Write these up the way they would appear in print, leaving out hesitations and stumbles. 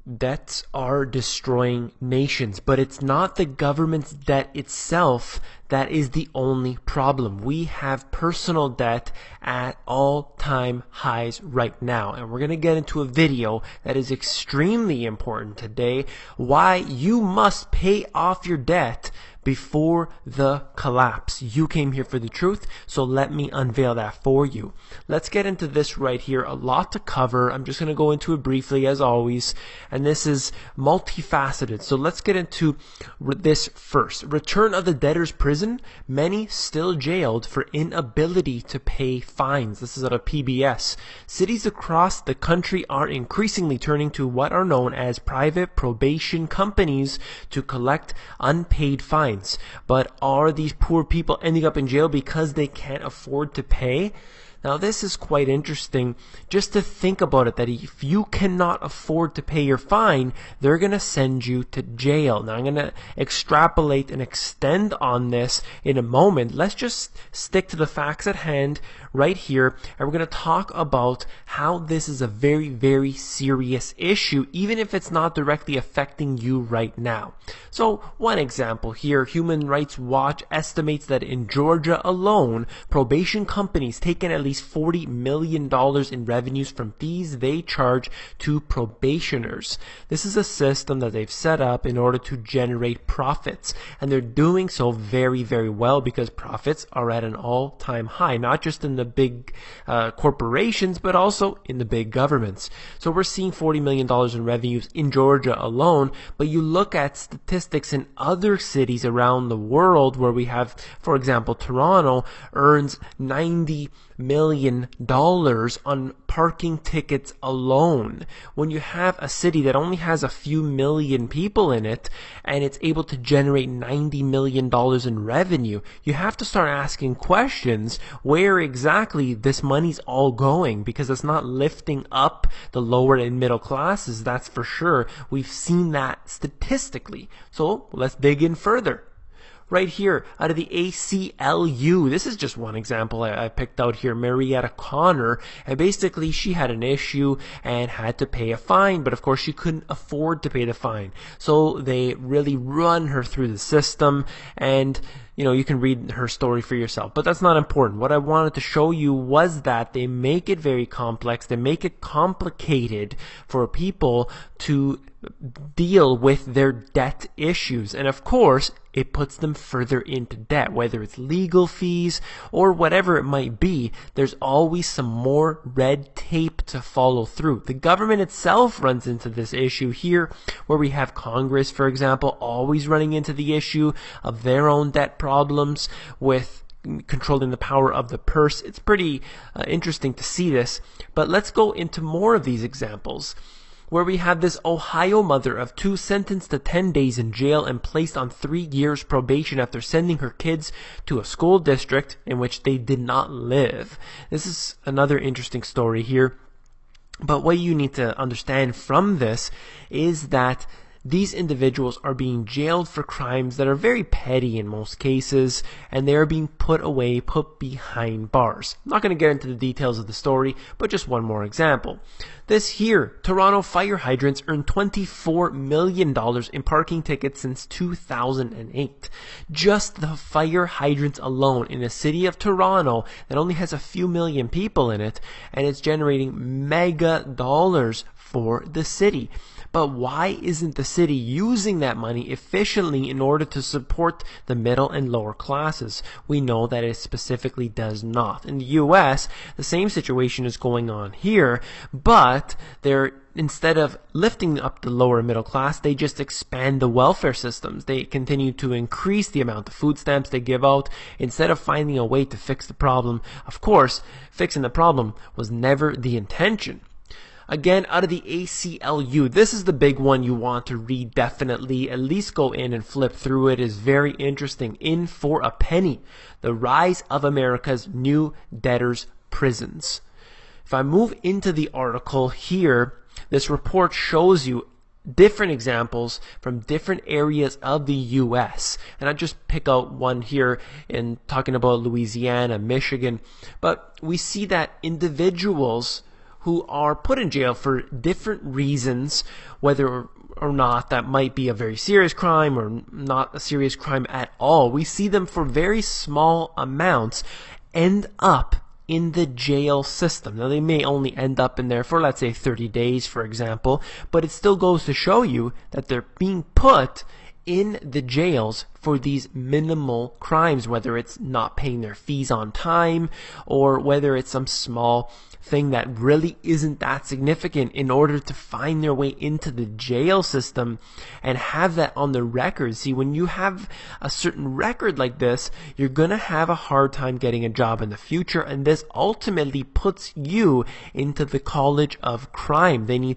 Debts are destroying nations, but it's not the government's debt itself that is the only problem. We have personal debt at all-time highs right now, and we're going to get into a video that is extremely important today, why you must pay off your debt before the collapse. You came here for the truth, so let me unveil that for you. Let's get into this right here. A lot to cover. I'm just going to go into it briefly as always, and this is multifaceted. So let's get into this first. Return of the debtor's prison. Many still jailed for inability to pay fines. This is out of PBS. Cities across the country are increasingly turning to what are known as private probation companies to collect unpaid fines. But are these poor people ending up in jail because they can't afford to pay? Now this is quite interesting just to think about it, that if you cannot afford to pay your fine, they're going to send you to jail. Now I'm going to extrapolate and extend on this in a moment. Let's just stick to the facts at hand right here, and we're going to talk about how this is a very, very serious issue, even if it's not directly affecting you right now. So one example here, Human Rights Watch estimates that in Georgia alone, probation companies take in at least $40 million in revenues from fees they charge to probationers. This is a system that they've set up in order to generate profits, and they're doing so very, very well because profits are at an all-time high, not just in the big corporations, but also in the big governments. So we're seeing $40 million in revenues in Georgia alone, but you look at statistics in other cities around the world where we have, for example, Toronto earns $90 million on parking tickets alone. When you have a city that only has a few million people in it and it's able to generate $90 million in revenue, you have to start asking questions where exactly this money's all going, because it's not lifting up the lower and middle classes, that's for sure. We've seen that statistically. So let's dig in further. Right here, out of the ACLU, this is just one example I picked out here, Marietta Connor, and basically she had an issue and had to pay a fine, but of course she couldn't afford to pay the fine. So they really run her through the system, and you can read her story for yourself, but that's not important. What I wanted to show you was that they make it very complex, they make it complicated for people to deal with their debt issues, and of course it puts them further into debt, whether it's legal fees or whatever it might be. There's always some more red tape to follow through. The government itself runs into this issue here, where we have Congress, for example, always running into the issue of their own debt problems with controlling the power of the purse. It's pretty interesting to see this, but let's go into more of these examples, where we have this Ohio mother of two sentenced to 10 days in jail and placed on 3 years probation after sending her kids to a school district in which they did not live. This is another interesting story here. But what you need to understand from this is that these individuals are being jailed for crimes that are very petty in most cases, and they are being put away, put behind bars. I'm not going to get into the details of the story, but just one more example. This here, Toronto fire hydrants earned $24 million in parking tickets since 2008. Just the fire hydrants alone in the city of Toronto that only has a few million people in it, and it's generating mega dollars for the city. But why isn't the city using that money efficiently in order to support the middle and lower classes? We know that it specifically does not. In the US, the same situation is going on here, but instead of lifting up the lower middle class, they just expand the welfare systems. They continue to increase the amount of food stamps they give out instead of finding a way to fix the problem. Of course, fixing the problem was never the intention. Again, out of the ACLU, this is the big one you want to read definitely. At least go in and flip through it. It is very interesting. In for a penny, the rise of America's new debtors' prisons. If I move into the article here, this report shows you different examples from different areas of the U.S. And I just pick out one here in talking about Louisiana, Michigan. But we see that individuals who are put in jail for different reasons, whether or not that might be a very serious crime or not a serious crime at all. We see them for very small amounts end up in the jail system. Now, they may only end up in there for, let's say, 30 days, for example, but it still goes to show you that they're being put in the jails for these minimal crimes, whether it's not paying their fees on time or whether it's some small thing that really isn't that significant, in order to find their way into the jail system and have that on the record. See, when you have a certain record like this, you're gonna have a hard time getting a job in the future, and this ultimately puts you into the college of crime. They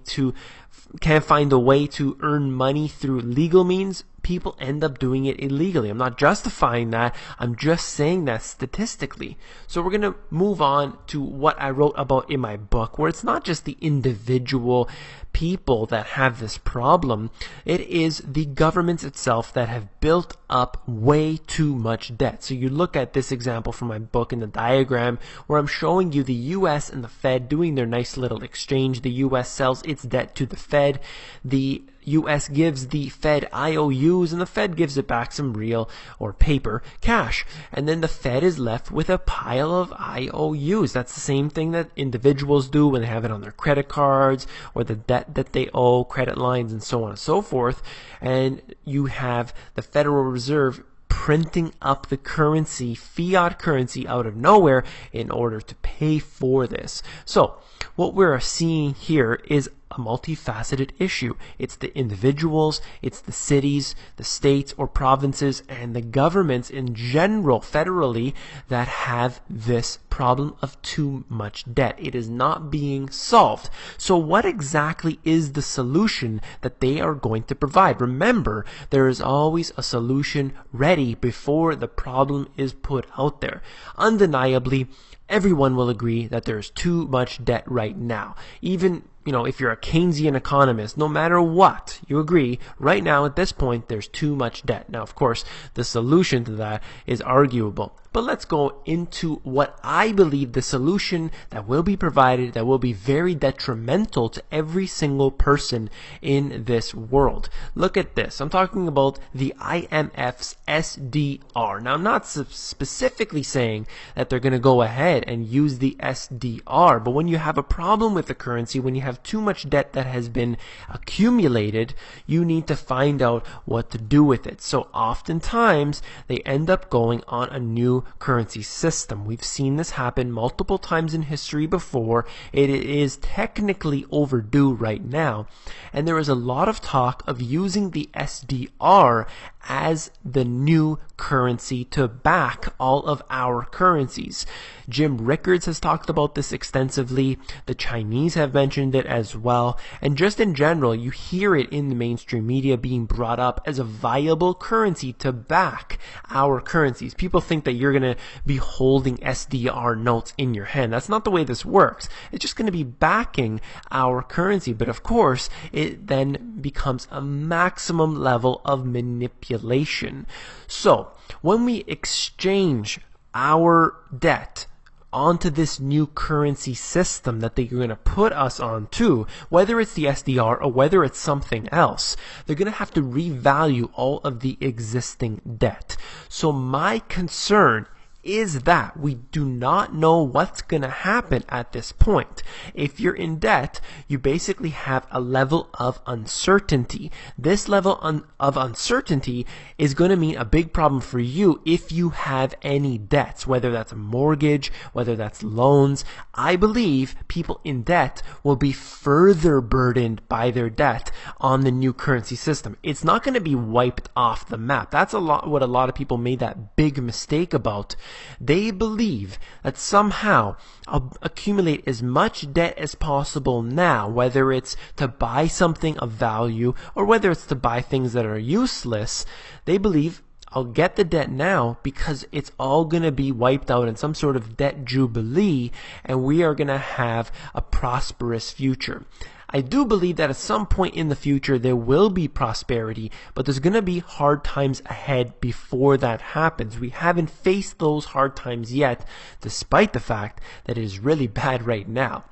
can't find a way to earn money through legal means. People end up doing it illegally. I'm not justifying that. I'm just saying that statistically. So we're going to move on to what I wrote about in my book, where it's not just the individual people that have this problem. It is the governments itself that have built up way too much debt. So you look at this example from my book in the diagram, where I'm showing you the US and the Fed doing their nice little exchange. The US sells its debt to the Fed. The US gives the Fed IOUs, and the Fed gives it back some real or paper cash. And then the Fed is left with a pile of IOUs. That's the same thing that individuals do when they have it on their credit cards or the debt that they owe, credit lines, and so on and so forth. And you have the Federal Reserve printing up the currency, fiat currency, out of nowhere in order to pay for this. So what we're seeing here is a multifaceted issue. It's the individuals, it's the cities, the states or provinces, and the governments in general, federally, that have this problem of too much debt. It is not being solved. So what exactly is the solution that they are going to provide? Remember, there is always a solution ready before the problem is put out there. Undeniably, everyone will agree that there's too much debt right now. Even, if you're a Keynesian economist, no matter what, you agree, right now at this point, there's too much debt. Now, of course, the solution to that is arguable. But let's go into what I believe the solution that will be provided that will be very detrimental to every single person in this world. Look at this. I'm talking about the IMF's SDR. Now, I'm not specifically saying that they're going to go ahead and use the SDR, but when you have a problem with the currency, when you have too much debt that has been accumulated, you need to find out what to do with it. So oftentimes, they end up going on a new currency system. We've seen this happen multiple times in history before. It is technically overdue right now, and there is a lot of talk of using the SDR as the new currency to back all of our currencies. Jim Rickards has talked about this extensively. The Chinese have mentioned it as well. And just in general, you hear it in the mainstream media being brought up as a viable currency to back our currencies. People think that you're going to be holding SDR notes in your hand. That's not the way this works. It's just going to be backing our currency. But of course, it then becomes a maximum level of manipulation. So, when we exchange our debt onto this new currency system that they're going to put us onto, whether it's the SDR or whether it's something else, they're going to have to revalue all of the existing debt. So my concern is that we do not know what's going to happen at this point. If you're in debt, you basically have a level of uncertainty. This level of uncertainty is going to mean a big problem for you if you have any debts, whether that's a mortgage, whether that's loans. I believe people in debt will be further burdened by their debt on the new currency system. It's not going to be wiped off the map. That's what a lot of people made that big mistake about. They believe that somehow I'll accumulate as much debt as possible now, whether it's to buy something of value or whether it's to buy things that are useless. They believe I'll get the debt now because it's all going to be wiped out in some sort of debt jubilee, and we are going to have a prosperous future. I do believe that at some point in the future there will be prosperity, but there's going to be hard times ahead before that happens. We haven't faced those hard times yet, despite the fact that it is really bad right now.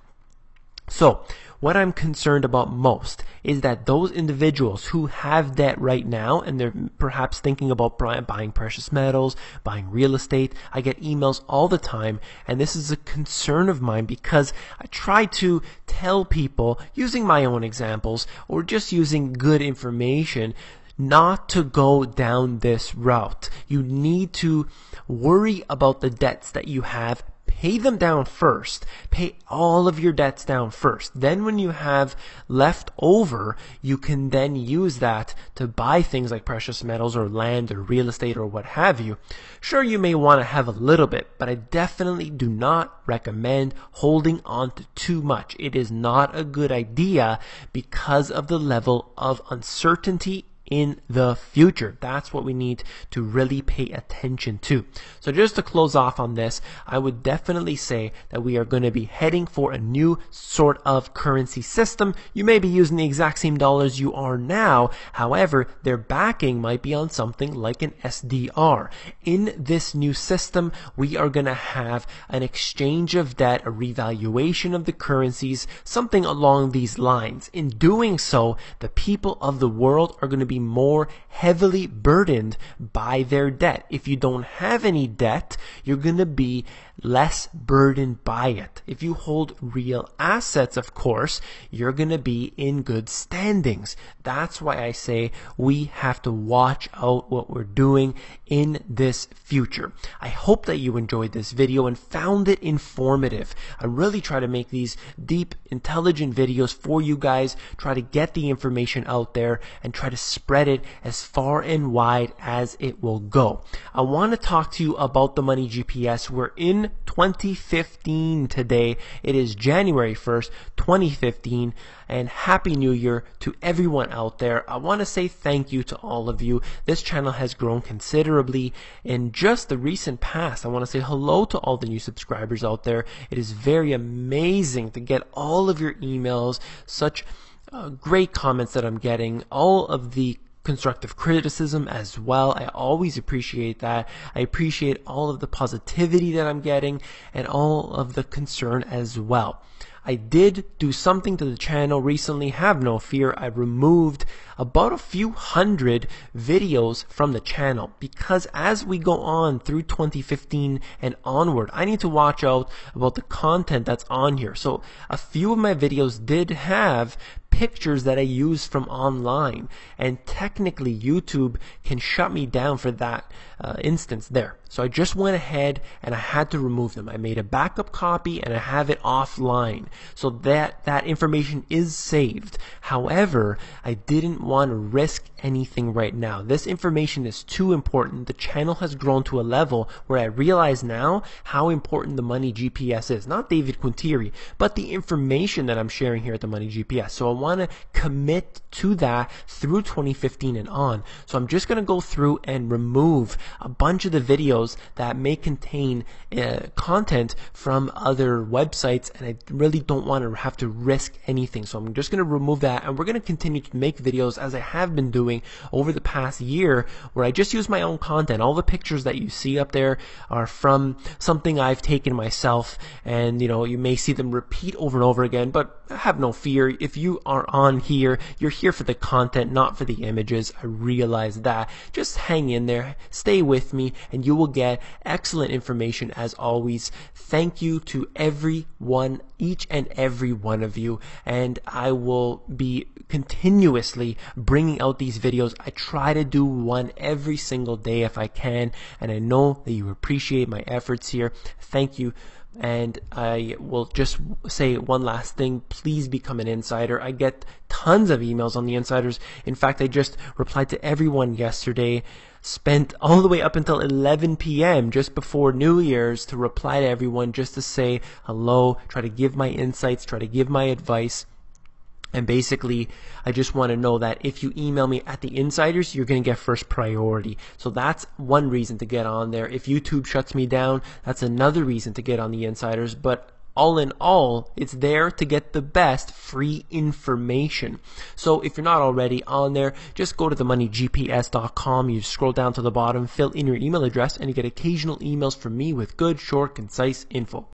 So what I'm concerned about most is that those individuals who have debt right now and they're perhaps thinking about buying precious metals, buying real estate. I get emails all the time, and this is a concern of mine because I try to tell people using my own examples or just using good information not to go down this route. You need to worry about the debts that you have. Pay them down first. Pay all of your debts down first. Then when you have left over, you can then use that to buy things like precious metals or land or real estate or what have you. Sure, you may want to have a little bit, but I definitely do not recommend holding on to too much. It is not a good idea because of the level of uncertainty in the future. That's what we need to really pay attention to. So just to close off on this, I would definitely say that we are going to be heading for a new sort of currency system. You may be using the exact same dollars you are now. However, their backing might be on something like an SDR. In this new system, we are going to have an exchange of debt, a revaluation of the currencies, something along these lines. In doing so, the people of the world are going to be more heavily burdened by their debt. If you don't have any debt, you're going to be less burdened by it. If you hold real assets, of course, you're going to be in good standings. That's why I say we have to watch out what we're doing in this future. I hope that you enjoyed this video and found it informative. I really try to make these deep, intelligent videos for you guys, try to get the information out there and try to spread it as far and wide as it will go. I want to talk to you about the Money GPS. We're in 2015 today. It is January 1st, 2015, and Happy New Year to everyone out there. I want to say thank you to all of you. This channel has grown considerably in just the recent past. I want to say hello to all the new subscribers out there. It is very amazing to get all of your emails, such great comments that I'm getting, all of the constructive criticism as well. I always appreciate that. I appreciate all of the positivity that I'm getting and all of the concern as well. I did do something to the channel recently. Have no fear. I removed about a few hundred videos from the channel because as we go on through 2015 and onward, I need to watch out about the content that's on here. So a few of my videos did have pictures that I use from online, and technically YouTube can shut me down for that instance there. So I just went ahead and I had to remove them. I made a backup copy and I have it offline so that that information is saved. However, I didn't want to risk anything right now. This information is too important. The channel has grown to a level where I realize now how important the Money GPS is. Not David Quintiri, but the information that I'm sharing here at the Money GPS. So I want to commit to that through 2015 and on. So I'm just going to go through and remove a bunch of the videos that may contain content from other websites, and I really don't want to have to risk anything. So I'm just going to remove that, and we're going to continue to make videos as I have been doing over the past year, where I just use my own content. All the pictures that you see up there are from something I've taken myself, and you may see them repeat over and over again, but have no fear. If you are on here, you're here for the content, not for the images. I realize that. Just hang in there, stay with me, and you will get excellent information as always. Thank you to everyone, each and every one of you, and I will be continuously bringing out these videos. I try to do one every single day if I can, and I know that you appreciate my efforts here. Thank you. And I will just say one last thing. Please become an insider. I get tons of emails on the insiders. In fact, I just replied to everyone yesterday. Spent all the way up until 11 p.m. just before New Year's to reply to everyone, just to say hello, try to give my insights, try to give my advice. And basically, I just want to know that if you email me at the insiders, you're going to get first priority. So that's one reason to get on there. If YouTube shuts me down, that's another reason to get on the insiders. But all in all, it's there to get the best free information. So if you're not already on there, just go to themoneygps.com. You scroll down to the bottom, fill in your email address, and you get occasional emails from me with good, short, concise info.